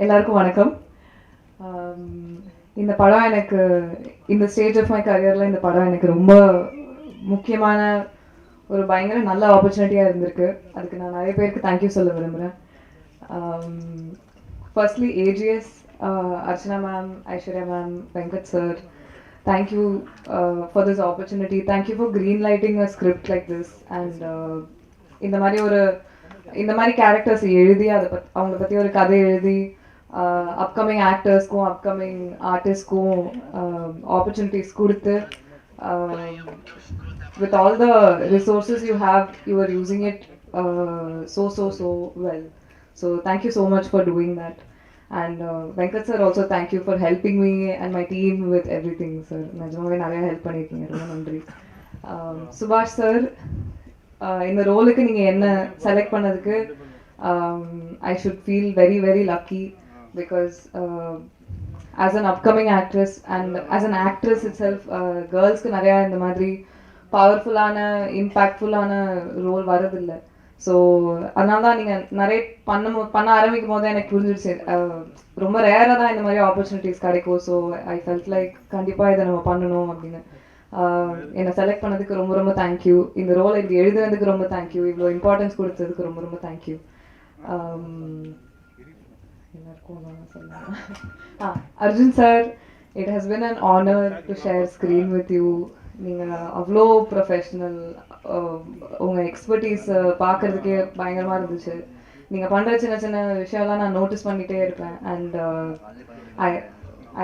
எல்லாருக்கும் வணக்கம். இந்த படம் எனக்கு இந்த ஸ்டேஜ் ஆஃப் மை கரியரில் இந்த படம் எனக்கு ரொம்ப முக்கியமான ஒரு பயங்கர நல்ல ஆப்பர்ச்சுனிட்டியாக இருந்திருக்கு. அதுக்கு நான் நிறைய பேருக்கு தேங்க்யூ சொல்ல விரும்புகிறேன். Firstly AGS, Archana ma'am, Aishwarya ma'am, Venkat sir, thank you for this opportunity. Thank you for green lighting a script like this. And இந்த மாதிரி கேரக்டர்ஸ் எழுதி அவங்கள பற்றி ஒரு கதை எழுதி அப்கமிங் ஆக்டர்ஸ்க்கும் அப்கமிங் ஆர்டிஸ்ட்க்கும் ஆப்பர்ச்சுனிட்டிஸ் கொடுத்து with all the resources you have, you are using it so well. So thank you so much for doing that. And Venkat sir, also thank you for helping me and my team with everything, sir. நிஜமாவே நிறைய help பண்ணியிருக்கீங்க, ரொம்ப நன்றி. சுபாஷ் sir, இந்த ரோலுக்கு நீங்கள் என்ன செலக்ட் பண்ணதுக்கு I should feel very very lucky because as an upcoming actress and as an actress itself, girls-க்கு நிறையா இந்த மாதிரி பவர்ஃபுல்லான இம்பேக்ட்ஃபுல்லான ரோல் வரதில்லை. ஸோ அதனால தான் நீங்கள் நிறைய பண்ண ஆரம்பிக்கும் போது எனக்கு புரிஞ்சிடுச்சு, ரொம்ப ரேராக தான் இந்த மாதிரி ஆப்பர்ச்சுனிட்டிஸ் கிடைக்கும். ஸோ ஐ ஃபெல்ட் லைக் கண்டிப்பாக இதை நம்ம பண்ணணும் அப்படின்னு. என்னை செலக்ட் பண்ணதுக்கு ரொம்ப ரொம்ப தேங்க்யூ. இந்த ரோலை இப்படி எழுதுனதுக்கு ரொம்ப தேங்க்யூ. இவ்வளோ இம்பார்ட்டன்ஸ் கொடுத்ததுக்கு ரொம்ப ரொம்ப தேங்க்யூ. எல்லாருக்கும் சொல்லலாம். Arjun sir, it has been an honour to share screen with you. நீங்கள் அவ்வளோ ப்ரொஃபஷ்னல், உங்கள் எக்ஸ்பர்டீஸ் பார்க்குறதுக்கே பயங்கரமாக இருந்துச்சு. நீங்கள் பண்ணுற சின்ன சின்ன விஷயம்லாம் நான் நோட்டீஸ் பண்ணிகிட்டே இருப்பேன். And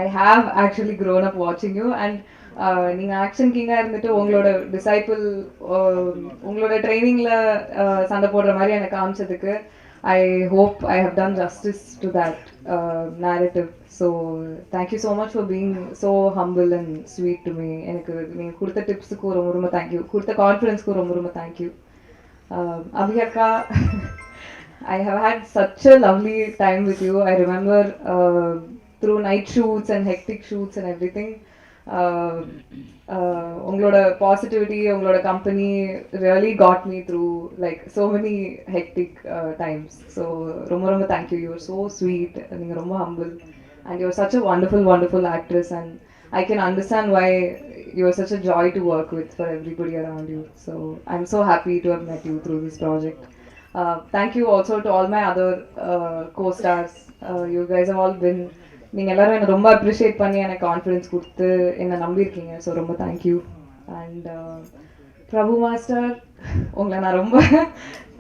I have actually grown up வாட்சிங் யூ. அண்ட் நீங்கள் ஆக்ஷன் கிங்காக இருந்துட்டு உங்களோட டிசைபிள் உங்களோட ட்ரைனிங்கில் சண்டை போடுற மாதிரி எனக்கு காமிச்சதுக்கு I hope I have done justice to that narrative. So thank you so much for being so humble and sweet to me. எனக்கு நீங்கள் கொடுத்த டிப்ஸுக்கு ரொம்ப ரொம்ப தேங்க்யூ, கொடுத்த கான்ஃபிடன்ஸ்க்கு ரொம்ப ரொம்ப thank you. Abhiyaka, I have had such a lovely time with you. I remember through night shoots and hectic shoots and everything, உங்களோட positivity, உங்களோட company really got me through like so many hectic times. So ரொம்ப ரொம்ப thank you. You're so sweet, நீங்கள் ரொம்ப humble and you're such a wonderful actress. And I can understand why you're such a joy to work with for everybody around you. So I am so happy to have met you through this project. Thank you also to all my other co-stars. You guys have all been, நீங்கள் எல்லோரும் என்னை ரொம்ப appreciate பண்ணி எனக்கு confidence கொடுத்து என்னை நம்பியிருக்கீங்க. So ரொம்ப thank you. And Prabhu master, உங்களை நான் ரொம்ப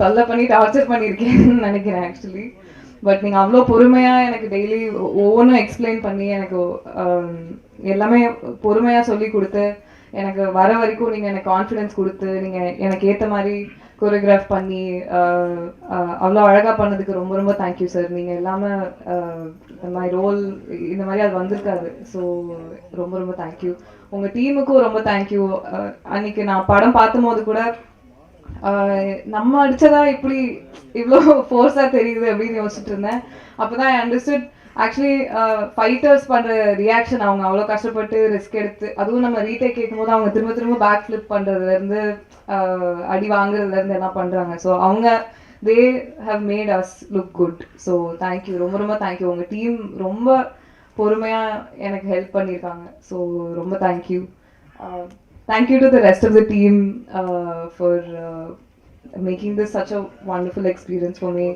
தொல்லை பண்ணி டார்ச்சர் பண்ணியிருக்கேன்னு நினைக்கிறேன் ஆக்சுவலி. பட் நீங்கள் அவ்வளோ பொறுமையாக எனக்கு டெய்லி ஒவ்வொன்றும் எக்ஸ்பிளைன் பண்ணி எனக்கு எல்லாமே பொறுமையாக சொல்லி கொடுத்து எனக்கு வர வரைக்கும் நீங்கள் எனக்கு கான்ஃபிடென்ஸ் கொடுத்து நீங்கள் எனக்கு ஏற்ற மாதிரி கோரியோகிராஃப் பண்ணி அவ்வளோ அழகாக பண்ணதுக்கு ரொம்ப ரொம்ப தேங்க்யூ சார். நீங்கள் இல்லாமல் மை ரோல் இந்த மாதிரி அது வந்திருக்காது. ஸோ ரொம்ப ரொம்ப தேங்க்யூ. உங்கள் டீமுக்கும் ரொம்ப தேங்க்யூ. அன்றைக்கி நான் படம் பார்த்தும் போது கூட நம்ம அடித்ததா இப்படி இவ்வளோ ஃபோர்ஸாக தெரியுது அப்படின்னு யோசிச்சுட்டு இருந்தேன். அப்போ தான் ஐ அண்டர்ஸ்டுட் ஆக்சுவலி ஃபைட்டர்ஸ் பண்ணுற ரியாக்ஷன், அவங்க அவ்வளோ கஷ்டப்பட்டு ரிஸ்க் எடுத்து, அதுவும் நம்ம ரீடேக் கேட்கும்போது அவங்க திரும்ப திரும்ப பேக் ஃப்ளிப் பண்ணுறதுலேருந்து அடி வாங்குறதுலேருந்து எல்லாம் பண்ணுறாங்க. ஸோ அவங்க they have made us look good. So thank you, ரொம்ப ரொம்ப தேங்க்யூ. உங்கள் டீம் ரொம்ப பொறுமையாக எனக்கு ஹெல்ப் பண்ணியிருக்காங்க. ஸோ ரொம்ப thank you. Thank you to the rest of the team for making this such a wonderful experience for me.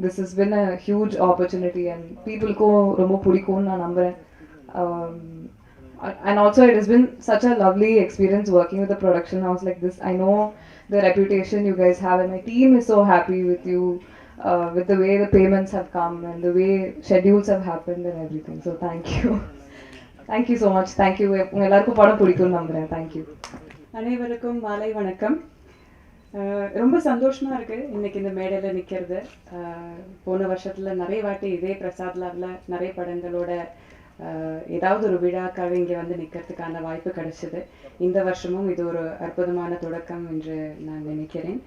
This has been a huge opportunity and people-க்கும் ரொம்ப பிடிக்கும்னு நான் நம்புகிறேன். And also it has been such a lovely experience working with a production house like this. I know the reputation you guys have and my team is so happy with you, with the way the payments have come and the way schedules have happened and everything. So thank you. Thank you so much. Thank you. உங்க எல்லாருக்கும் படம் பிடிக்கும்னு நம்புகிறேன். Thank you. அனைவருக்கும் மாலை வணக்கம். ரொம்ப சந்தோஷமாக இருக்குது இன்றைக்கி இந்த மேடையில் நிற்கிறது. போன வருஷத்தில் நிறைய வாட்டி இதே பிரசாத் லாவில் நிறைய படங்களோட ஏதாவது ஒரு விழாக்காக இங்கே வந்து நிற்கிறதுக்கான வாய்ப்பு கிடைச்சிது. இந்த வருஷமும் இது ஒரு அற்புதமான தொடக்கம் என்று நான் நினைக்கிறேன்.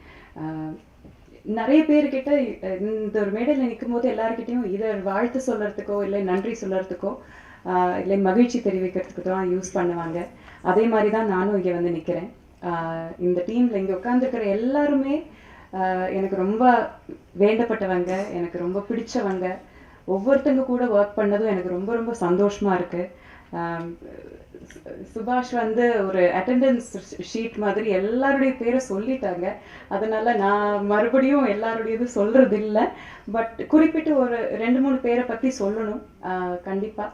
நிறைய பேர்கிட்ட இந்த ஒரு மேடையில் நிற்கும் போது எல்லாருக்கிட்டையும் இதை வாழ்த்து சொல்கிறதுக்கோ இல்லை நன்றி சொல்கிறதுக்கோ இல்லை மகிழ்ச்சி தெரிவிக்கிறதுக்கு தான் யூஸ் பண்ணுவாங்க. அதே மாதிரி தான் நானும் இங்கே வந்து நிற்கிறேன். இந்த டீமில் இங்கே உட்காந்துருக்கிற எல்லாருமே எனக்கு ரொம்ப வேண்டப்பட்டவங்க, எனக்கு ரொம்ப பிடிச்சவங்க. ஒவ்வொருத்தங்க கூட ஒர்க் பண்ணதும் எனக்கு ரொம்ப ரொம்ப சந்தோஷமாக இருக்குது. சுபாஷ் வந்து ஒரு அட்டெண்டன்ஸ் ஷீட் மாதிரி எல்லாருடைய பேரை சொல்லிட்டாங்க. அதனால நான் மறுபடியும் எல்லாருடையது சொல்றது இல்லை. பட் குறிப்பிட்டு ஒரு 2-3 பேரை பற்றி சொல்லணும் கண்டிப்பாக.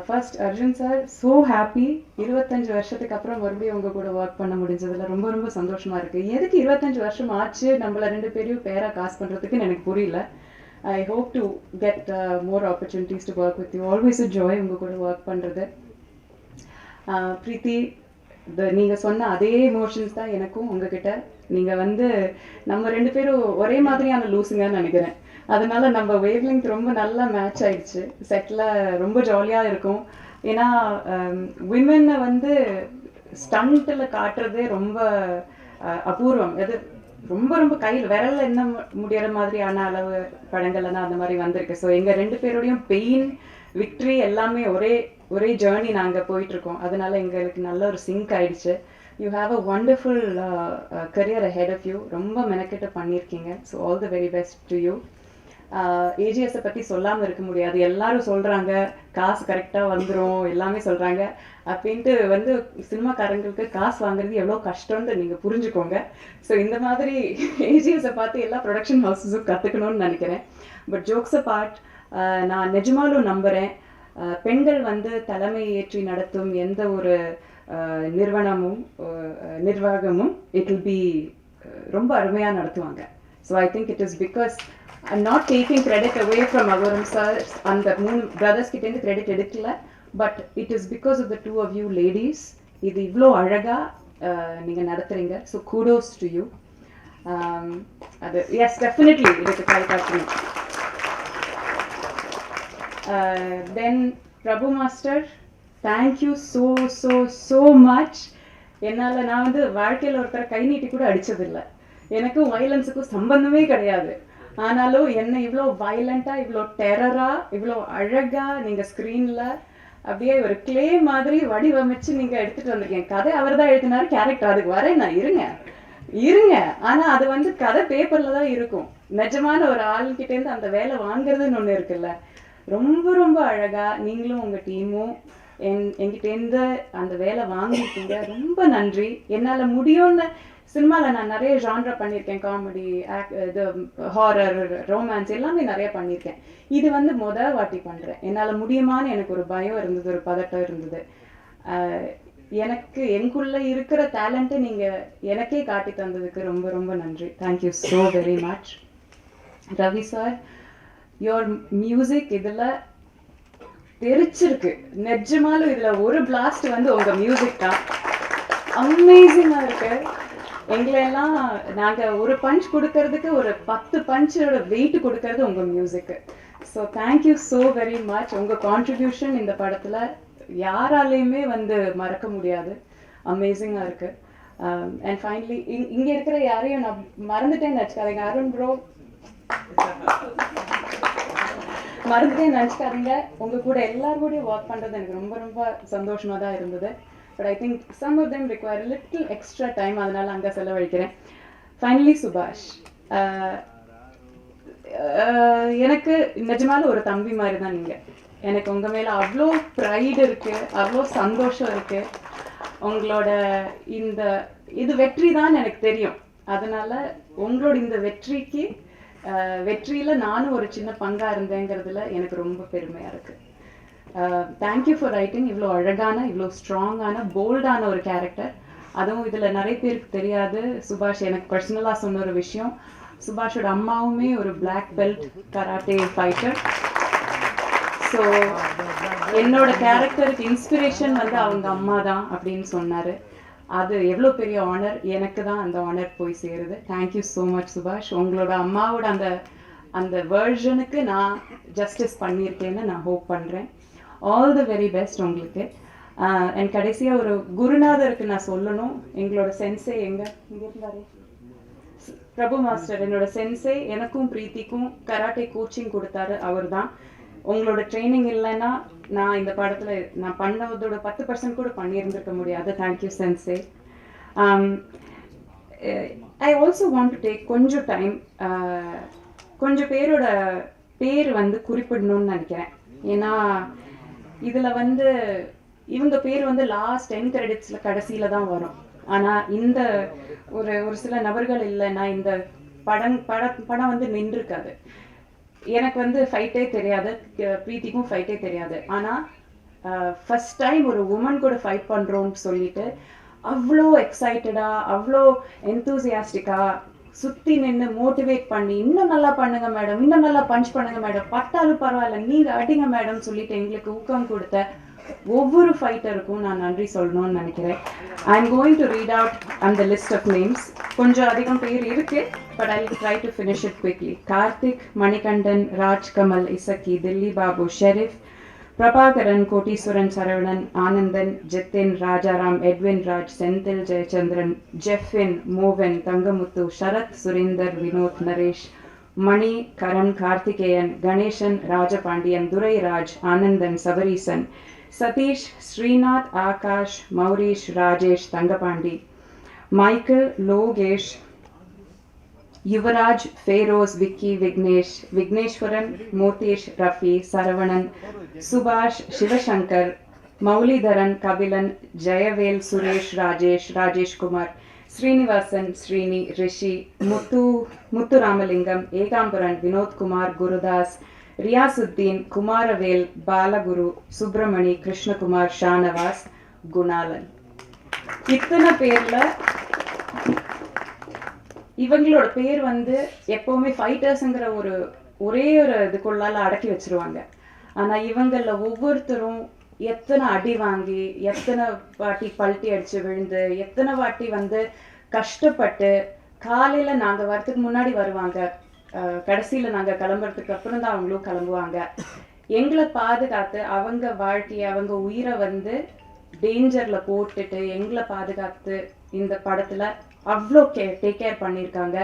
First Arjun sir, so happy. 25 வருஷத்துக்கு அப்புறம் மறுபடியும் உங்க கூட ஒர்க் பண்ண முடிஞ்சதுல ரொம்ப ரொம்ப சந்தோஷமா இருக்கு. எதுக்கு 25 வருஷம் ஆச்சு நம்மள 2 பேரையும் பேரா காசு பண்றதுக்கு எனக்கு புரியல. I hope to get more opportunities to work with you. Always a joy உங்க கூட ஒர்க் பண்றது. பிரீத்தி, நீங்க சொன்ன அதே எமோஷன்ஸ் தான் எனக்கும் உங்ககிட்ட. நீங்க வந்து நம்ம 2 பேரும் ஒரே மாதிரியான லூசுங்கன்னு நினைக்கிறேன். அதனால நம்ம வேவ்லெங்த் ரொம்ப நல்லா மேட்ச் ஆயிடுச்சு. செட்டில் ரொம்ப ஜாலியாக இருக்கும். ஏன்னா விமென்னை வந்து ஸ்டண்ட்டில் காட்டுறதே ரொம்ப அபூர்வம். அது ரொம்ப ரொம்ப கையில் விரலில் என்ன முடிகிற மாதிரியான அளவு படங்கள்லாம் அந்த மாதிரி வந்திருக்கு. ஸோ எங்கள் 2 பேரோடையும் பெயின், விக்ட்ரி எல்லாமே ஒரே ஜேர்னி நாங்கள் போயிட்டுருக்கோம். அதனால எங்களுக்கு நல்ல ஒரு சிங்க் ஆயிடுச்சு. You have a wonderful career ahead of you. ரொம்ப மெனக்கெட்டு பண்ணியிருக்கீங்க. So all the very best to you. ஏஜிஎஸை பற்றி சொல்லாமல் இருக்க முடியாது. எல்லாரும் சொல்கிறாங்க காசு கரெக்டாக வந்துடும், எல்லாமே சொல்கிறாங்க. அப்படின்ட்டு வந்து சினிமாக்காரங்களுக்கு காசு வாங்குறது எவ்வளோ கஷ்டம்னு நீங்கள் புரிஞ்சுக்கோங்க. ஸோ இந்த மாதிரி ஏஜிஎஸை பார்த்து எல்லா ப்ரொடக்ஷன் ஹவுஸஸும் கற்றுக்கணும்னு நினைக்கிறேன். பட் ஜோக்ஸ் பார்ட், நான் நிஜமாலும் நம்புகிறேன், பெண்கள் வந்து தலைமை ஏற்றி நடத்தும் எந்த ஒரு நிர்வாகமும் இட் வில் பி ரொம்ப அருமையாக நடத்துவாங்க. So I think it is because I'm not taking credit away from Avaram sir and the moon brothers கிட்டேந்து credit எடுக்கல, but it is because of the two of you ladies. இது இவ்வளோ அழகா நீங்க நடத்துறீங்க. So kudos to you. அது yes, definitely இதுக்கு கை காட்டணும். Then Prabhu Master, thank you so much. என்னால் நான் வந்து வாழ்க்கையில் ஒருத்தர் கை நீட்டி கூட அடிச்சதில்லை. எனக்கும் வயலன்ஸுக்கும் சம்பந்தமே கிடையாது. ஆனாலும் என்ன இவ்வளோ வயலண்ட்டாக, இவ்வளோ டெரராக, இவ்வளோ அழகாக நீங்கள் ஸ்க்ரீனில் அப்படியே ஒரு கிளே மாதிரி வடிவமைச்சு நீங்கள் எடுத்துகிட்டு வந்திருக்கீங்க. கதை அவர் தான் எழுதினாரு, கேரக்டர் அதுக்கு வரேன் நான் இருங்க. ஆனால் அது வந்து கதை பேப்பரில் தான் இருக்கும். நிஜமான ஒரு ஆள்கிட்டேருந்து அந்த வேலை வாங்குறதுன்னு ஒன்று இருக்குல்ல. ரொம்ப ரொம்ப அழகாக நீங்களும் உங்கள் டீமும் என்கிட்டேருந்து அந்த வேலை வாங்கிட்டீங்க. ரொம்ப நன்றி. என்னால் முடியும்னு சினிமாவில் நான் நிறைய ஜான்ரா பண்ணியிருக்கேன். காமெடி, இது ஹாரர், ரொமான்ஸ் எல்லாமே நிறைய பண்ணியிருக்கேன். இது வந்து வாட்டி பண்ணுறேன். என்னால் முடியுமான்னு எனக்கு ஒரு பயம் இருந்தது, ஒரு பதட்டம் இருந்தது. எனக்கு எனக்குள்ளே இருக்கிற டேலண்ட்டை நீங்கள் எனக்கே காட்டி தந்ததுக்கு ரொம்ப ரொம்ப நன்றி. Thank you so very much. Ravi sir, your music இதில் தெரிச்சிருக்கு. நிஜமாலும் இதில் ஒரு பிளாஸ்ட் வந்து உங்கள் மியூசிக் தான். அமேசிங்காக இருக்கு. எங்களெல்லாம் நாங்கள் ஒரு பஞ்ச் கொடுக்கறதுக்கு ஒரு 10 பஞ்சோட வெயிட் கொடுக்கறது உங்கள் மியூசிக்கு. So thank you so very much. உங்கள் கான்ட்ரிபியூஷன் இந்த படத்தில் யாராலையுமே வந்து மறக்க முடியாது. அமேசிங்காக இருக்குது. அண்ட் ஃபைனலி இங்கே இருக்கிற யாரையும் நான் மறந்துட்டேன்னு நினச்சிக்காதீங்க. அருண் ப்ரோ மறந்துட்டேன்னு நினச்சிக்காதீங்க. உங்கள் கூட எல்லாரோடையும் ஒர்க் பண்ணுறது எனக்கு ரொம்ப ரொம்ப சந்தோஷமாக தான் இருந்தது. But I think some of them require a little extra time. அதனால அங்கே செலவழிக்கிறேன். ஃபைனலி சுபாஷ், எனக்கு நிஜமாலும் ஒரு தம்பி மாதிரி தான் நீங்கள். எனக்கு உங்கள் மேலே அவ்வளோ ப்ரைடு இருக்குது, அவ்வளோ சந்தோஷம் இருக்குது. உங்களோட இது வெற்றி தான் எனக்கு தெரியும். அதனால் உங்களோட இந்த வெற்றியில் நானும் ஒரு சின்ன பங்காக இருந்தேங்கிறதுல எனக்கு ரொம்ப பெருமையாக இருக்குது. தேங்க்யூ ஃபார் ரைட்டிங் இவ்வளோ அழகான, இவ்வளோ ஸ்ட்ராங்கான, போல்டான ஒரு கேரக்டர். அதுவும் இதில் நிறைய பேருக்கு தெரியாது. சுபாஷ் எனக்கு பர்சனலாக சொன்ன ஒரு விஷயம், சுபாஷோட அம்மாவுமே ஒரு black belt karate fighter. So என்னோட கேரக்டருக்கு இன்ஸ்பிரேஷன் வந்து அவங்க அம்மா தான் அப்படின்னு சொன்னார். அது எவ்வளோ பெரிய ஆனர். எனக்கு தான் அந்த ஆனர் போய் சேருது. தேங்க்யூ ஸோ மச் சுபாஷ். உங்களோட அம்மாவோட அந்த வேர்ஷனுக்கு நான் ஜஸ்டிஸ் பண்ணியிருக்கேன்னு நான் ஹோப் பண்ணுறேன். ஆல் தி வெரி பெஸ்ட் உங்களுக்கு. அண்ட் கடைசியாக ஒரு குருநாதருக்கு நான் சொல்லணும். எங்களோட சென்சே இங்கே இருந்தாரு, பிரபு மாஸ்டர். என்னோட சென்சே எனக்கும் பிரீத்திக்கும் கராட்டே கோச்சிங் கொடுத்தாரு அவர் தான். உங்களோட ட்ரைனிங் இல்லைன்னா நான் இந்த படத்தில் நான் பண்ணதோட 10% கூட பண்ணியிருந்திருக்க முடியாது. Thank you sensei. I also want to take கொஞ்சம் டைம், கொஞ்சம் பேரோட பேர் வந்து குறிப்பிடணும்னு நினைக்கிறேன். ஏன்னா இதில் வந்து இவங்க பேர் வந்து லாஸ்ட் 10 கிரெடிட்ஸில் கடைசியில் தான் வரும். ஆனால் இந்த ஒரு ஒரு சில நபர்கள் இல்லைன்னா இந்த படம் வந்து நின்றுருக்காது. எனக்கு வந்து ஃபைட்டே தெரியாது, பிரீத்திக்கும் ஃபைட்டே தெரியாது. ஆனால் ஃபஸ்ட் டைம் ஒரு உமன் கூட ஃபைட் பண்ணுறோன்னு சொல்லிட்டு அவ்வளோ எக்ஸைட்டடாக, அவ்வளோ என்தூசியாஸ்டிக்காக சுற்றி நின்று மோட்டிவேட் பண்ணி, இன்னும் நல்லா பண்ணுங்க மேடம், இன்னும் நல்லா பஞ்ச் பண்ணுங்க மேடம், பட்டாலும் பரவாயில்ல நீங்கள் அடிங்க மேடம் சொல்லிட்டு எங்களுக்கு ஊக்கம் கொடுத்த ஒவ்வொரு ஃபைட்டருக்கும் நான் நன்றி சொல்லணும்னு நினைக்கிறேன். I am going to read out அந்த லிஸ்ட் ஆஃப் நேம்ஸ். கொஞ்சம் அதிகம் பேர் இருக்கு, but I will try to finish it quickly. Karthik, Manikandan, Rajkamal, Isakki, Dilli Babu, Sherif, Prabhakaran, Koteeswaran, Saravanan, Anandan, Jithin, Rajaram, Edwin Raj, Senthil, Jayachandran, Jefin, Mohan, Thangamuthu, Sarath, Surender, Vinod, Naresh, Mani, Karan, Karthikeyan, Ganesan, Rajapandian, Durairaj, Anandan, Sabareesan, Sathish, Srinath, Akash, Mourish, Rajesh, Thangapandi, Michael, Lokesh, Yuvaraj, Feroz, Vicky, Vignesh, Vigneswaran, மூர்த்தேஷ், Rafi, Saravanan, சுபாஷ், சிவசங்கர், மௌலிதரன், கபிலன், ஜெயவேல், சுரேஷ், ராஜேஷ், ராஜேஷ்குமார், ஸ்ரீனிவாசன், ஸ்ரீனி, ரிஷி, முத்துராமலிங்கம், ஏகாம்பரன், வினோத்குமார், குருதாஸ், ரியாசுத்தீன், குமாரவேல், பாலகுரு, சுப்பிரமணி, கிருஷ்ணகுமார், ஷானவாஸ், குணாலன். இத்தனை பேர்ல இவங்களோட பேர் வந்து எப்பவுமே ஃபைட்டர்ஸுங்கிற ஒரே ஒரு இதுக்குள்ளால அடக்கி வச்சிருவாங்க. ஆனா இவங்கள ஒவ்வொருத்தரும் எத்தனை அடி வாங்கி, எத்தனை வாட்டி பல்ட்டி அடிச்சு விழுந்து, எத்தனை வாட்டி வந்து கஷ்டப்பட்டு, காலையில நாங்க வரதுக்கு முன்னாடி வருவாங்க, கடைசியில நாங்க கிளம்புறதுக்கு அப்புறம் தான் அவங்களும் கிளம்புவாங்க. எங்களை பாதுகாத்து அவங்க வாழ்க்கையை, அவங்க உயிரை வந்து டேஞ்சர்ல போட்டுட்டு எங்களை பாதுகாத்து இந்த படத்துல அவ்வளோ டேக் கேர் பண்ணியிருக்காங்க.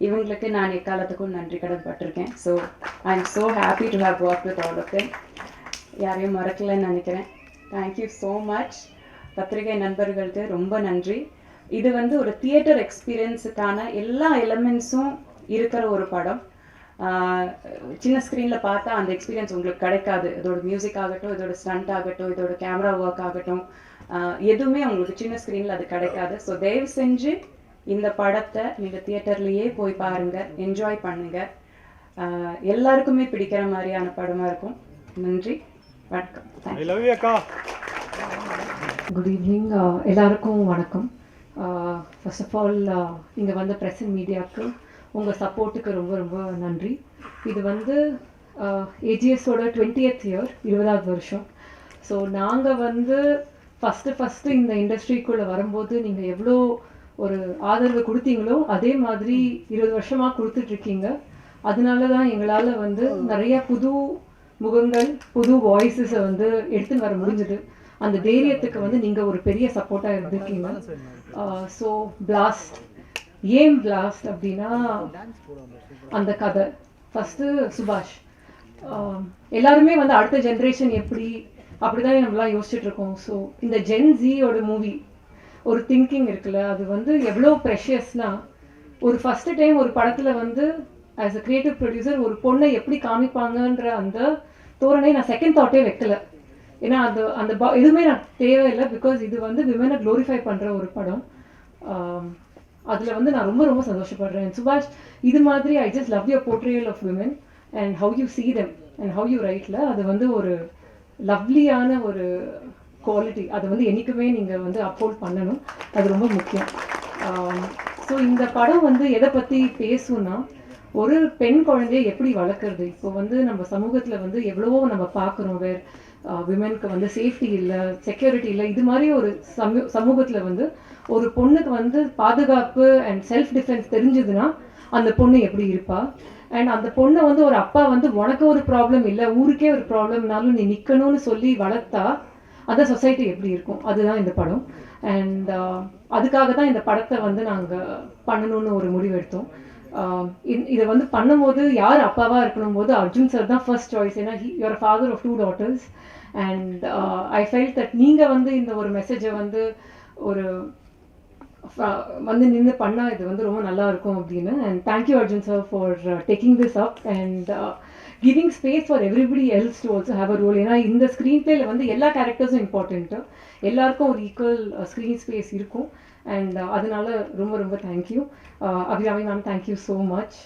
இவங்களுக்கு நான் எக்காலத்துக்கும் நன்றி கடன் பட்டிருக்கேன். So I am so happy to have work with all of them. யாரையும் மறக்கலைன்னு நினைக்கிறேன். Thank you so much. பத்திரிகை நண்பர்களுக்கு ரொம்ப நன்றி. இது வந்து ஒரு தியேட்டர் எக்ஸ்பீரியன்ஸுக்கான எல்லா எலிமெண்ட்ஸும் இருக்கிற ஒரு படம். சின்ன ஸ்க்ரீனில் பார்த்தா அந்த எக்ஸ்பீரியன்ஸ் உங்களுக்கு கிடைக்காது. இதோட மியூசிக் ஆகட்டும், இதோட ஸ்டண்ட் ஆகட்டும், இதோட கேமரா ஒர்க் ஆகட்டும், எதுவுமே உங்களுக்கு சின்ன ஸ்க்ரீனில் அது கிடைக்காது. ஸோ தயவு செஞ்சு இந்த படத்தை நீங்கள் தியேட்டர்லேயே போய் பாருங்கள், என்ஜாய் பண்ணுங்கள். எல்லாருக்குமே பிடிக்கிற மாதிரியான படமாக இருக்கும். நன்றி, வணக்கம். குட் ஈவினிங், எல்லாருக்கும் வணக்கம். ஃபர்ஸ்ட் ஆஃப் ஆல் இங்கே வந்த ப்ரெஸ் அண்ட் மீடியாவுக்கு உங்கள் சப்போர்ட்டுக்கு ரொம்ப ரொம்ப நன்றி. இது வந்து ஏஜிஎஸோட 20th இயர், 20வது வருஷம். ஸோ நாங்கள் வந்து ஃபஸ்ட்டு இந்த இண்டஸ்ட்ரிக்குள்ளே வரும்போது நீங்கள் எவ்வளோ ஒரு ஆதரவு கொடுத்தீங்களோ அதே மாதிரி 20 வருஷமாக கொடுத்துட்ருக்கீங்க. அதனால தான் எங்களால் வந்து நிறைய புது முகங்கள், புது வாய்ஸஸை வந்து எடுத்துன்னு வர முடிஞ்சது. அந்த தைரியத்துக்கு வந்து நீங்கள் ஒரு பெரிய சப்போர்ட்டாக இருந்திருக்கீங்க. ஸோ பிளாஸ்ட், ஏன் பிளாஸ்ட் அப்படின்னா அந்த கதை ஃபஸ்ட்டு சுபாஷ். எல்லாருமே வந்து அடுத்த ஜென்ரேஷன் எப்படி அப்படிதான் நம்மளாம் யோசிச்சுட்டு இருக்கோம். ஸோ இந்த ஜென்ஸியோட மூவி ஒரு திங்கிங் இருக்குல்ல, அது வந்து எவ்வளோ ப்ரெஷியஸ்னா, ஒரு ஃபஸ்ட்டு டைம் ஒரு படத்தில் வந்து ஆஸ் அ கிரியேட்டிவ் ப்ரொடியூசர் ஒரு பொண்ணை எப்படி காமிப்பாங்கன்ற அந்த தோரணை நான் செகண்ட் தாட்டே வைக்கல. ஏன்னா அந்த எதுவுமே நான் தேவையில்லை. பிகாஸ் இது வந்து விமனை க்ளோரிஃபை பண்ணுற ஒரு படம். அதில் வந்து நான் ரொம்ப ரொம்ப சந்தோஷப்படுறேன். சுபாஷ், இது மாதிரி I just love your portrayal of women and how you see them and how you ரைட்ல. அது வந்து ஒரு லவ்லியான ஒரு குவாலிட்டி. அதை வந்து என்றைக்குமே நீங்கள் வந்து அப்ஹோல்ட் பண்ணணும். அது ரொம்ப முக்கியம். ஸோ இந்த படம் வந்து எதை பற்றி பேசுன்னா, ஒரு பெண் குழந்தையை எப்படி வளர்க்குறது. இப்போ வந்து நம்ம சமூகத்தில் வந்து எவ்வளவோ நம்ம பார்க்குறோம், வேறு விமெனுக்கு வந்து சேஃப்டி இல்லை, செக்யூரிட்டி இல்லை. இது மாதிரி ஒரு சமூகத்தில் வந்து ஒரு பொண்ணுக்கு வந்து பாதுகாப்பு அண்ட் செல்ஃப் டிஃபென்ஸ் தெரிஞ்சதுன்னா அந்த பொண்ணு எப்படி இருப்பா. அண்ட் அந்த பொண்ணை வந்து ஒரு அப்பா வந்து உனக்கு ஒரு ப்ராப்ளம் இல்லை, ஊருக்கே ஒரு ப்ராப்ளம்னாலும் நீ நிற்கணும்னு சொல்லி வளர்த்தா அந்த சொசைட்டி எப்படி இருக்கும். அதுதான் இந்த படம். அண்ட் அதுக்காக தான் இந்த படத்தை வந்து நாங்கள் பண்ணணும்னு ஒரு முடிவு எடுத்தோம். இதை வந்து பண்ணும்போது யார் அப்பாவாக இருக்கணும் போது அர்ஜுன் சார் தான் ஃபர்ஸ்ட் சாய்ஸ். ஏன்னா you're father of 2 daughters. And I felt that நீங்கள் வந்து இந்த ஒரு மெசேஜை வந்து ஒரு வந்து நின்று பண்ணால் இது வந்து ரொம்ப நல்லா இருக்கும் அப்படின்னு. And thank you Arjun sir for taking this up and giving space for everybody else to also have a role. ஏன்னா இந்த ஸ்க்ரீன் பிளேல வந்து எல்லா கேரக்டர்ஸும் இம்பார்ட்டண்ட்டு, எல்லாருக்கும் ஒரு ஈக்குவல் ஸ்க்ரீன் ஸ்பேஸ் இருக்கும். அண்ட் அதனால ரொம்ப ரொம்ப thank you Abirami ma'am, thank you so much.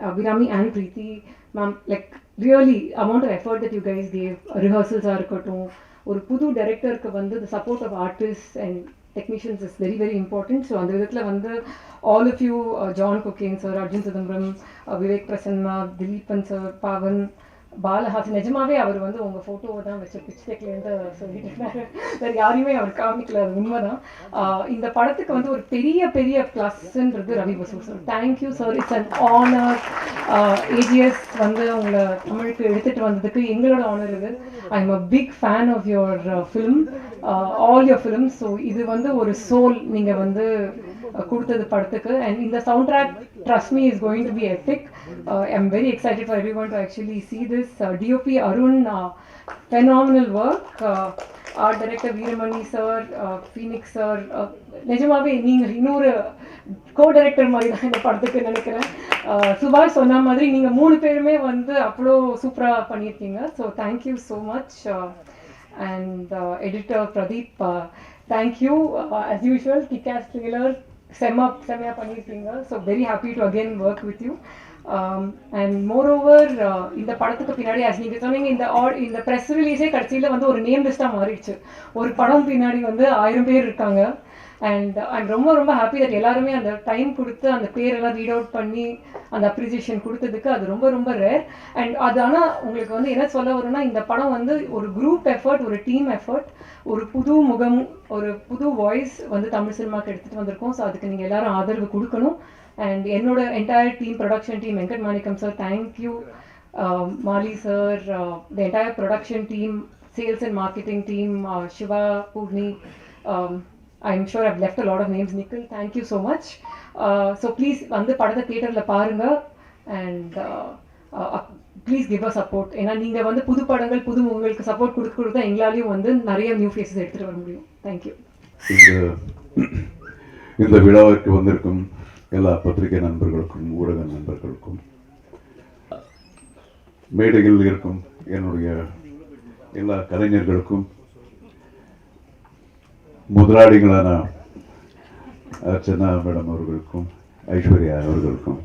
Abirami and Preethi ma'am, like really amount of effort that you guys gave, ரிஹர்சல்ஸாக இருக்கட்டும், ஒரு புது டைரக்டருக்கு வந்து the support of artist and technicians is very very important. So அந்த விதத்தில் வந்து all of you, John Kokken sir, Arjun Chidambaram, Vivek Prasanna, Dileepan sir, Pavan, Balahasan, நிஜமாவே அவர் வந்து உங்கள் ஃபோட்டோவை தான் வச்ச பிச் டெக்லேருந்து சொல்லிட்டு இருந்தாரு, வேறு யாரையுமே அவர் காமிக்கல, அது உண்மைதான். இந்த படத்துக்கு வந்து ஒரு பெரிய பெரிய ப்ளஸ்ன்றது Ravi Basu sir. Thank you sir, it's an honour. AGS வந்து உங்களை தமிழுக்கு எடுத்துகிட்டு வந்ததுக்கு எங்களோட ஆனர் இது. I am a big fan of your film, all your films. So இது வந்து ஒரு சோல் நீங்கள் வந்து கொடுத்தது படத்துக்கு. அண்ட் இந்த sound track, trust me, is going to be epic. I am very excited for every one to actually see this. DOP Arun, phenomenal work. Art director Veeramani sir, Phoenix sir, நிஜமாவே நீங்கள் இன்னொரு கோ-டைரக்டர் மாதிரி தான் இந்த படத்துக்கு நினைக்கிறேன். சுபாஷ் சொன்ன மாதிரி நீங்கள் 3 பேருமே வந்து அவ்வளோ சூப்பராக பண்ணியிருக்கீங்க. So thank you so much. And editor Pradeep, thank you as usual. Kick-as trailer செம்மையாக பண்ணியிருக்கீங்க. So very happy to again work with you. And moreover இந்த படத்துக்கு பின்னாடி as நீங்கள் சொன்னீங்க, இந்த ப்ரெஸ் ரிலீஸே கடைசியில் வந்து ஒரு நேம் லிஸ்ட்டாக மாறிடுச்சு. ஒரு படம் பின்னாடி வந்து 1000 பேர் இருக்காங்க. அண்ட் ஐம் ரொம்ப ரொம்ப ஹாப்பி தட் எல்லாருமே அந்த டைம் கொடுத்து அந்த பேரெல்லாம் ரீட் அவுட் பண்ணி அந்த அப்ரிசியேஷன் கொடுத்ததுக்கு. அது ரொம்ப ரொம்ப ரேர். அண்ட் அது ஆனால் உங்களுக்கு வந்து என்ன சொல்ல வரும்னா, இந்த படம் வந்து ஒரு குரூப் எஃபர்ட், ஒரு டீம் எஃபர்ட், ஒரு புது முகம், ஒரு புது வாய்ஸ் வந்து தமிழ் சினிமாவுக்கு எடுத்துகிட்டு வந்திருக்கோம். ஸோ அதுக்கு நீங்கள் எல்லாரும் ஆதரவு கொடுக்கணும். அண்ட் என்னோட entire team, production team, Venkat Manickam sir, thank you. Mali sir, the entire production team, sales and marketing team, Siva, Poorni, I'm sure I've left a lot of names. Nikhil, thank you so much. So please வந்து படத்தை தியேட்டரில் பாருங்கள். And please give a support. ஏன்னா நீங்கள் வந்து புது படங்கள், புது முகங்களுக்கு சப்போர்ட் கொடுத்தா எங்களாலையும் வந்து நிறைய நியூ ஃபேஸஸ் எடுத்துகிட்டு வர முடியும். தேங்க்யூ. இந்த விழாவிற்கு வந்திருக்கும் எல்லா பத்திரிகை நண்பர்களுக்கும், ஊடக நண்பர்களுக்கும், மேடையில் இருக்கும் என்னுடைய எல்லா கலைஞர்களுக்கும், முதலாளிகளான அர்ச்சனா மேடம் அவர்களுக்கும், ஐஸ்வர்யா அவர்களுக்கும்,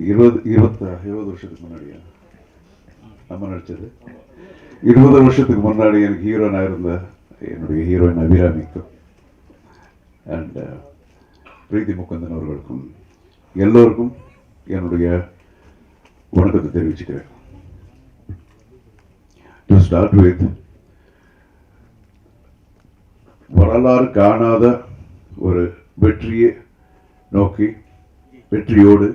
20 வருஷத்துக்கு முன்னாடியா நம்ம நடிச்சது, 20 வருஷத்துக்கு முன்னாடி எனக்கு ஹீரோனாக இருந்த என்னுடைய ஹீரோயின் அபிராமிக்கும், அண்ட் பிரீத்தி முகுந்தன் அவர்களுக்கும், எல்லோருக்கும் என்னுடைய வணக்கத்தை தெரிவிச்சுக்கிறேன். டு ஸ்டார்ட் வித், வரலாறு காணாத ஒரு வெற்றியை நோக்கி, வெற்றியோடு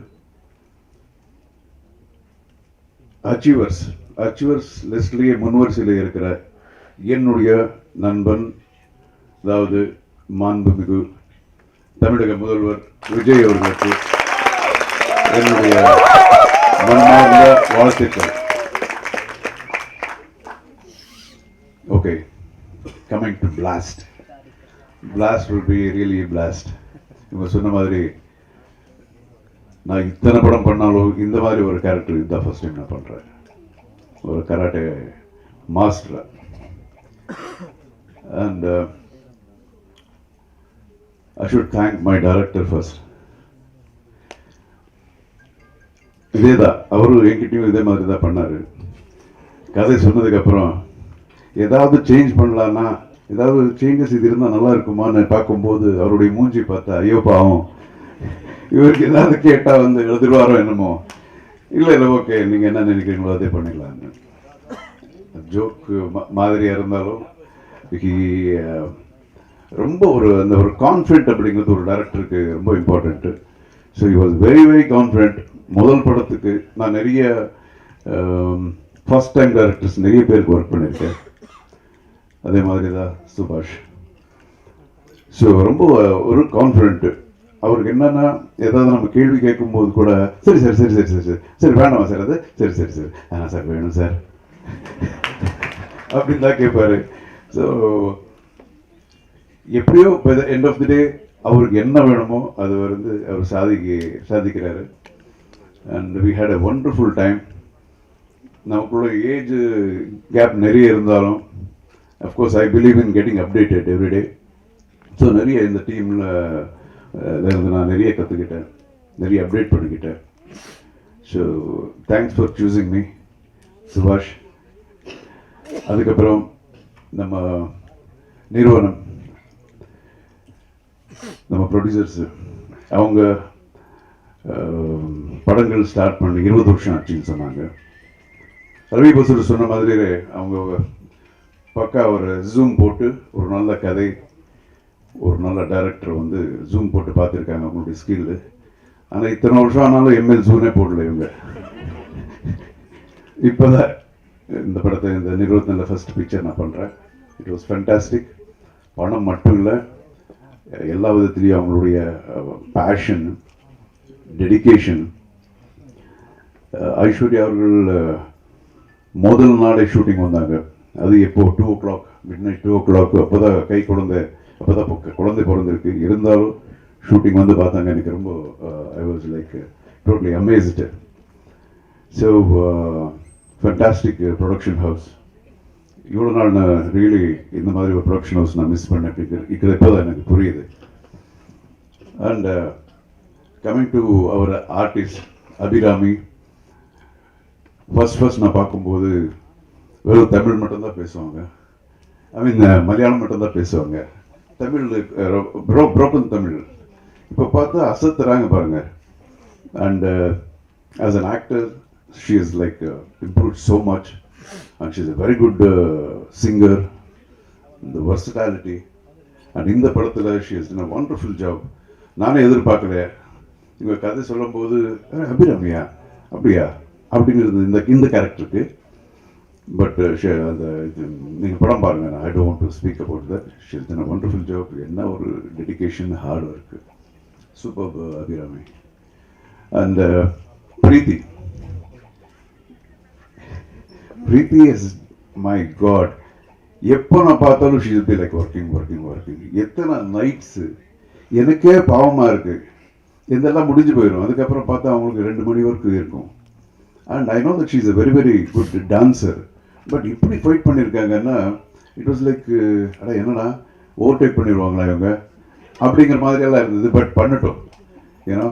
அச்சீவர்ஸ் லிஸ்ட்லேயே முன்வரிசையில் இருக்கிற என்னுடைய நண்பன், அதாவது மாண்புமிகு தமிழக முதல்வர் விஜய் அவர்களுக்கு என்னுடைய மனமார்ந்த வாழ்த்துக்கள். Okay, coming to blast will be really a blast. இவங்க சொன்ன மாதிரி நான் இத்தனை படம் பண்ணாலும் இந்த மாதிரி ஒரு கேரக்டர் இதுதான் ஃபர்ஸ்ட் டைம் நான் பண்ணுறேன். ஒரு karate master. And I should thank my director first. இதேதான் அவரும் என்கிட்டயும் இதே மாதிரி தான் பண்ணாரு. கதை சொன்னதுக்கப்புறம் ஏதாவது சேஞ்ச் பண்ணலான்னா, ஏதாவது சேஞ்சஸ் இது இருந்தால் நல்லா இருக்குமான்னு பார்க்கும்போது அவருடைய மூஞ்சி பார்த்தா, ஐயோ பாவம், இவருக்கு ஏதாவது கேட்டால் வந்து எழுதிடுவாரோ என்னமோ. இல்லை ஓகே, நீங்கள் என்ன நினைக்கிறீங்களோ அதே பண்ணிடலான்னு. ஜோக்கு மாதிரியாக இருந்தாலும் ரொம்ப அந்த ஒரு கான்ஃபிடென்ட் அப்படிங்கிறது ஒரு டைரக்டருக்கு ரொம்ப important. So he was very very confident. முதல் படத்துக்கு நான் நிறைய ஃபர்ஸ்ட் டைம் டைரக்டர்ஸ் நிறைய பேருக்கு ஒர்க் பண்ணியிருக்கேன். அதே மாதிரி தான் சுபாஷ். ஸோ ரொம்ப ஒரு கான்ஃபிடென்ட்டு. அவருக்கு என்னன்னா, ஏதாவது நம்ம கேள்வி கேட்கும்போது கூட சரி சார் சரி சரி சரி சரி சரி வேணாமா சார், அது சரி சரி சரி சார் வேணும் சார் அப்படின்னு தான் கேட்பாரு. ஸோ எப்படியோ எண்ட் ஆஃப் தி டே அவருக்கு என்ன வேணுமோ அது வந்து அவர் சாதிக்கிறாரு. And we had a wonderful time. நமக்குள்ள ஏஜ் கேப் நிறைய இருந்தாலும் of course I believe in getting updated everyday. So நிறைய இந்த டீமில் இருந்து நான் நிறைய கற்றுக்கிட்டேன், நிறைய அப்டேட் பண்ணிக்கிட்டேன். So thanks for choosing me சுபாஷ். அதுக்கப்புறம் நம்ம நிறுவனம், நம்ம ப்ரொடியூசர்ஸு, அவங்க படங்கள் ஸ்டார்ட் பண்ணி 20 வருஷம் ஆச்சுன்னு சொன்னாங்க. ரவி பசூர் சொன்ன மாதிரி அவங்க பக்கா ஒரு ஜூம் போட்டு ஒரு நல்ல கதை, ஒரு நல்ல டைரக்டர் வந்து ஜூம் போட்டு பார்த்துருக்காங்க அவங்களுடைய ஸ்கில்லு. ஆனால் இத்தனை வருஷம் ஆனாலும் எம்எல் ஜூனே போடல இவங்க. இப்போதான் இந்த படத்தை, இந்த நிறுவனத்தில் ஃபர்ஸ்ட் பிக்சர் நான் பண்ணுறேன். It was fantastic. பணம் மட்டும் இல்லை, எல்லா விதத்துலேயும் அவங்களுடைய பேஷன், டெடிக்கேஷன். ஐஸ்வர்யா அவர்கள் முதல் நாளே ஷூட்டிங் வந்தாங்க. அது எப்போ 2 o'clock, மிட்நைட் 2 o'clock. அப்போ தான் குழந்தை பிறந்திருக்கு. இருந்தாலும் ஷூட்டிங் வந்து பார்த்தாங்க. எனக்கு ரொம்ப I was like totally amazed. So fantastic production house. இவ்வளோ நாள் நான் ரியலி இந்த மாதிரி ஒரு ப்ரொடக்ஷன் ஹவுஸ் நான் மிஸ் பண்ணேன். இப்போ தான் எனக்கு புரியுது. And coming to our artist Abirami, first நான் பார்க்கும்போது வெறும் தமிழ் மட்டும்தான் பேசுவாங்க. ஐ மீன் மலையாளம் மட்டும்தான் பேசுவாங்க. தமிழ் புரோக்கன் தமிழ். இப்போ பார்த்தா அசத்துறாங்க பாருங்க. And as an actor she is like improved so much, and she is a very good singer. The versatility, and in the படத்தில் she has done a wonderful job. நானே எதிர்பார்க்கல. இவங்க கதை சொல்லும்போது அபிராமியா அப்படியா அப்படிங்கிறது இந்த கேரக்டருக்கு. பட் அந்த நீங்கள் படம் பாருங்க. I don't want to speak about that. she has done a wonderful job. என்ன ஒரு dedication, hard work. Super Abirami. And Preethi is my god. எப்போ நான் பார்த்தாலும் she will be like working. எத்தனை நைட்ஸு எனக்கே பாவமாக இருக்குது. இதெல்லாம் முடிஞ்சு போயிடும். அதுக்கப்புறம் பார்த்தா அவங்களுக்கு 2 மணி வரைக்கும் இருக்கும். And I know that she is a very very good dancer. But இப்படி ஃபைட் பண்ணியிருக்காங்கன்னா இட் வாஸ் லைக் அடா என்னடா ஓவர்டேக் பண்ணிடுவாங்களா இவங்க அப்படிங்கிற மாதிரியெல்லாம் இருந்தது. பட் பண்ணட்டும். ஏன்னா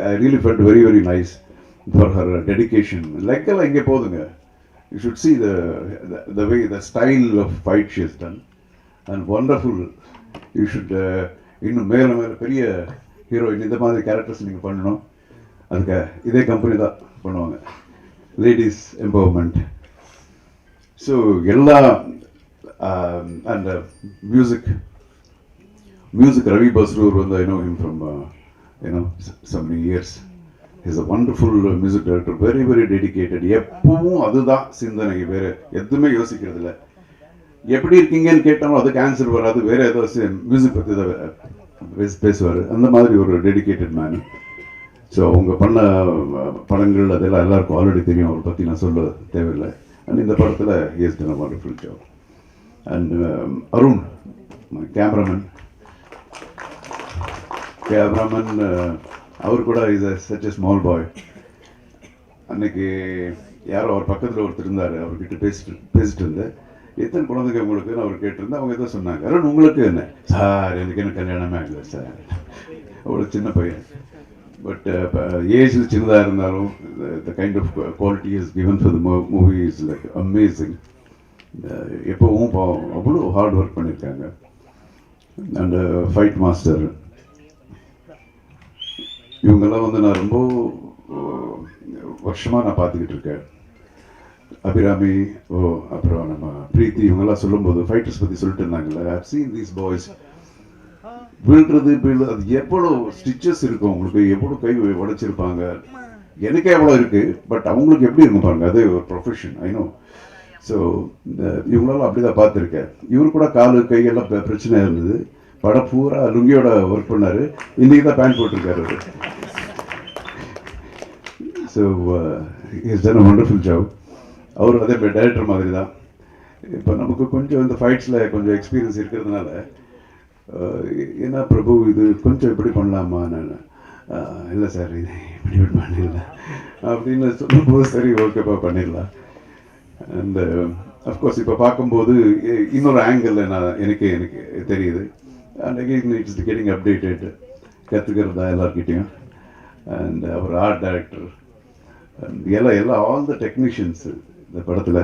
I really felt very very nice for her dedication. லெக்கெல்லாம் இங்கே போதுங்க. You should see the way, the style of fight she has done, and wonderful. You should இன்னும் மேல பெரிய ஹீரோயின் இந்த மாதிரி கேரக்டர்ஸ் நீங்கள் பண்ணணும். அதுக்கு இதே கம்பெனி தான் பண்ணுவாங்க. Ladies empowerment. ஸோ எல்லா அண்ட் மியூசிக் ரவி பஸ்ரூர் வந்து I know him from so many years. He's a wonderful music director, very very dedicated. எப்பவும் அதுதான் சிந்தனை, வேற எதுவுமே யோசிக்கிறது இல்லை. எப்படி இருக்கீங்கன்னு கேட்டாலும் அதுக்கு ஆன்சர் வராது. வேற ஏதாவது மியூசிக் பற்றி தான் பேசுவார். அந்த மாதிரி ஒரு டெடிக்கேட்டட் மேன். ஸோ அவங்க பண்ண படங்கள் அதெல்லாம் எல்லாருக்கும் ஆல்ரெடி தெரியும். அவரை பற்றி நான் சொல்ல தேவையில்லை. அண்ட் இந்த படத்தில் he has done a wonderful job. And Arun cameraman அவர் கூட is such a small boy. அன்னைக்கு யாரோ அவர் பக்கத்தில் ஒருத்தர் இருந்தார். அவர்கிட்ட பேசிட்டு இருந்தேன். எத்தனை குழந்தைங்க உங்களுக்கு அவர் கேட்டிருந்தேன். அவங்க எதாவது சொன்னாங்க, அருண் உங்களுக்கு என்ன சார், எனக்கு என்ன கல்யாணமே ஆகலை சார். அவ்வளோ சின்ன பையன். பட் ஏஜில் சின்னதாக இருந்தாலும் the kind of quality is given for the movie is like amazing. எப்போவும் அவ்வளோ ஹார்ட் ஒர்க் பண்ணியிருக்காங்க. அண்ட் ஃபைட் மாஸ்டர் இவங்கெல்லாம் வந்து நான் ரொம்ப வருஷமாக நான் பார்த்துக்கிட்டு இருக்கேன். அபிராமி, அப்புறம் நம்ம பிரீத்தி, இவங்கெல்லாம் சொல்லும்போது ஃபைட்டர்ஸ் பற்றி சொல்லிட்டு இருந்தாங்கல்ல. ஐ சீன் தீஸ் பாய்ஸ் விழுறது அது எவ்வளோ ஸ்டிச்சஸ் இருக்கும் அவங்களுக்கு, எவ்வளோ கை உடைச்சிருப்பாங்க. எனக்கே எவ்வளோ இருக்குது. பட் அவங்களுக்கு எப்படி இருக்கும் பாருங்க. அது ஒரு ப்ரொஃபஷன், ஐ நோ. ஸோ இவங்களெல்லாம் அப்படி தான் பார்த்துருக்கேன். இவரு கூட காலு கையெல்லாம் பிரச்சனையாக இருந்தது. படம் பூரா லுங்கியோட ஒர்க் பண்ணார். இன்றைக்கி தான் பேண்ட் போட்டிருக்காரு அவர். So is done a wonderful job. அவர் அதே டைரக்டர் மாதிரி தான். இப்போ நமக்கு கொஞ்சம் இந்த ஃபைட்ஸில் கொஞ்சம் எக்ஸ்பீரியன்ஸ் இருக்கிறதுனால, ஏன்னா பிரபு இது கொஞ்சம் எப்படி பண்ணலாமா, நான் இல்லை சார் இது இப்படி பண்ணிடலாம் அப்படின்னு சொல்லும்போது சரி ஓகேப்பா பண்ணிடலாம். அண்ட் அஃப்கோர்ஸ் இப்போ பார்க்கும்போது இன்னொரு ஆங்கிள் எனக்கு தெரியுது. And again it's getting updated, கற்றுக்கிறதா எல்லார்கிட்டையும். அண்ட் அவர் ஆர்ட் டைரக்டர் எல்லாம் ஆல் த டெக்னீஷியன்ஸ் இந்த படத்தில்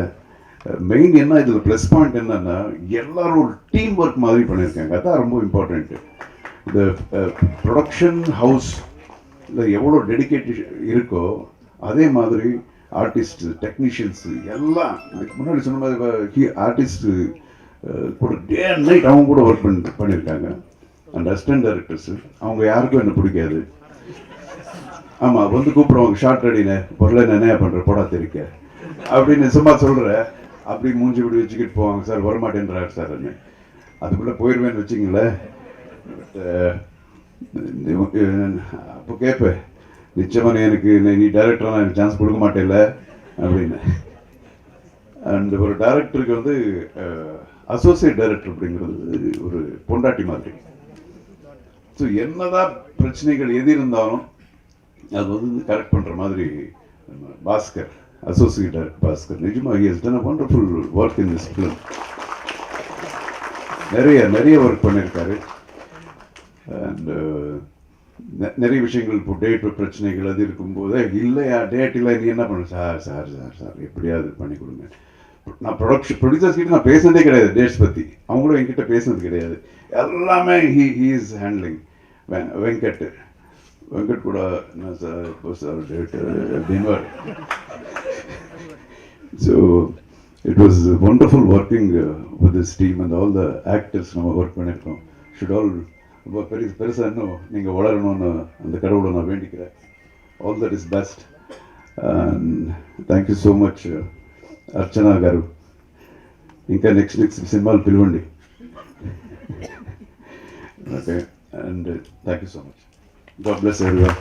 மெயின் என்ன இதில் ப்ளஸ் பாயிண்ட் என்னன்னா எல்லாரும் ஒரு டீம் ஒர்க் மாதிரி பண்ணியிருக்காங்க. அதான் ரொம்ப இம்பார்ட்டண்ட்டு. இந்த ப்ரொடக்ஷன் ஹவுஸ் எவ்வளோ டெடிகேட்டட் இருக்கோ அதே மாதிரி ஆர்டிஸ்ட் டெக்னீஷியன்ஸு எல்லாம் இதுக்கு முன்னாடி சொன்ன மாதிரி ஆர்டிஸ்ட்டு கூட டே அண்ட் நைட் அவங்க கூட ஒர்க் பண்ணியிருக்காங்க. அண்ட் அசிஸ்டன்ட் டைரக்டர்ஸு அவங்க யாருக்கும் என்ன பிடிக்காது. ஆமாம் வந்து கூப்பிடுவாங்க, ஷார்ட் ரெடினே பொருளை நினையா பண்ணுற போடா தெரிக்க அப்படின்னு சும்மா சொல்கிற அப்படி மூஞ்சி விடி வச்சுக்கிட்டு போவாங்க. சார் வரமாட்டேன்றாரு சார் என்ன, அதுக்குள்ளே போயிடுவேன்னு வச்சிங்களேன். அப்போ கேட்பேன், நிச்சயமாக எனக்கு நீ டைரக்டராக எனக்கு சான்ஸ் கொடுக்க மாட்டேல்ல அப்படின்னு. அண்ட் ஒரு டைரக்டருக்கு வந்து அசோசியேட் டைரக்டர் அப்படிங்கிறது ஒரு பொண்டாட்டி மாதிரி. ஸோ என்னதான் பிரச்சனைகள் எது இருந்தாலும் அது வந்து கரெக்ட் பண்ணுற மாதிரி பாஸ்கர், அசோசியேட் டைரக்டர் பாஸ்கர், நிஜமாக he has done a wonderful work in this film. நிறைய ஒர்க் பண்ணியிருக்காரு. அண்ட் நிறைய விஷயங்கள் இப்போ டேட் பிரச்சனைகள் அது இருக்கும்போது இல்லையா டேட் இல்லை நீ என்ன பண்ண சார் சார் சார் சார் எப்படியாவது பண்ணி கொடுங்க. நான் ப்ரொடியூசர்ஸ் கிட்ட நான் பேசுனதே கிடையாது டேட்ஸ் பற்றி, அவங்களும் என்கிட்ட பேசுனது கிடையாது. எல்லாமே ஹீ இஸ் ஹேண்ட்லிங். வெங்கட் கூட என்ன சார் இப்போ சார் டேட் அப்படின்னு. So it was wonderful working with this team and all the actors நம்ம ஒர்க் பண்ணியிருக்கோம். ஷுட் ஆல் ரொம்ப பெருசாக இன்னும் நீங்கள் வளரணும்னு அந்த கடவுளை நான் வேண்டிக்கிறேன். All that is best. And thank you so much Archana garu. ఇంకా నెక్స్ట్ సినిమాలు పిలవండి. Okay, and thank you so much. God bless everyone.